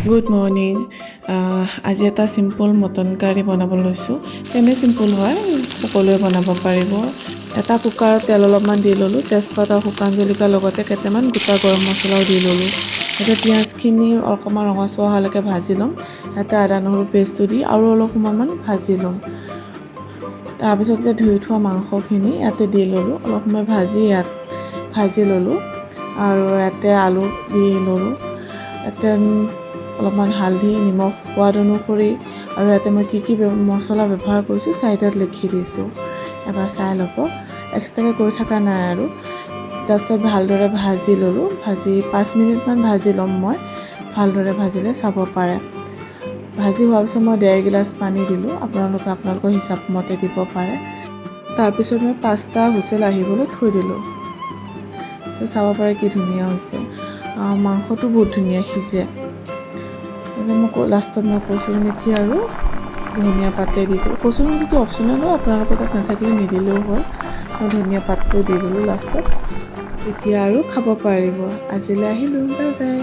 Good morning. আজি এটা simple mutton কাৰী বনাব লৈছোঁ। তেনে চিম্পল হয়, সকলোৱে বনাব পাৰিব। এটা কুকাৰত তেল অলপমান দি ল'লোঁ, তেজপাত আৰু শুকান জলকীয়াৰ লগতে কেইটামান গোটা গৰম মছলাও দি ল'লোঁ। এতিয়া পিঁয়াজখিনি অকণমান ৰঙচুৱা হোৱালৈকে ভাজি ল'ম। এটা আদা নহৰু পেষ্টটো দি আৰু অলপ সময়মান ভাজি ল'ম। তাৰপিছত এতিয়া ধুই থোৱা মাংসখিনি ইয়াতে দি ল'লোঁ, অলপ সময় ভাজি ল'লোঁ আৰু ইয়াতে আলু দি ল'লোঁ। ইয়াতে অলপমান হালধি, নিমখ সোৱাদ অনুসৰি আৰু ইয়াতে মই কি মছলা ব্যৱহাৰ কৰিছোঁ ছাইডত লিখি দিছোঁ, এবাৰ চাই ল'ব। এক্সট্ৰাকৈ কৈ থকা নাই আৰু। তাৰপিছত ভালদৰে ভাজি ল'লোঁ, 5 মিনিটমান ভাজি ল'ম মই। ভালদৰে ভাজিলে চাব পাৰে। ভাজি হোৱাৰ পিছত মই 1.5 গিলাচ পানী দিলোঁ, আপোনালোকৰ হিচাপ মতে দিব পাৰে। তাৰপিছত মই 5টা হুইচেল আহিবলৈ থৈ দিলোঁ। চাব পাৰে কি ধুনীয়া হৈছে। মাংসটো বহুত ধুনীয়া সিজে। লাষ্টত মই কচুৰি মেথি আৰু ধনিয়া পাতে দি দিলোঁ। কচুৰি মেথিটো অপশ্যনেল হয়, আপোনালোকৰ তাত নাথাকিলে নিদিলেও হয়। মই ধনিয়া পাতটো দি দিলোঁ লাষ্টত। এতিয়া আৰু খাব পাৰিব। আজিলৈ আহিলোঁ, বাই বাই।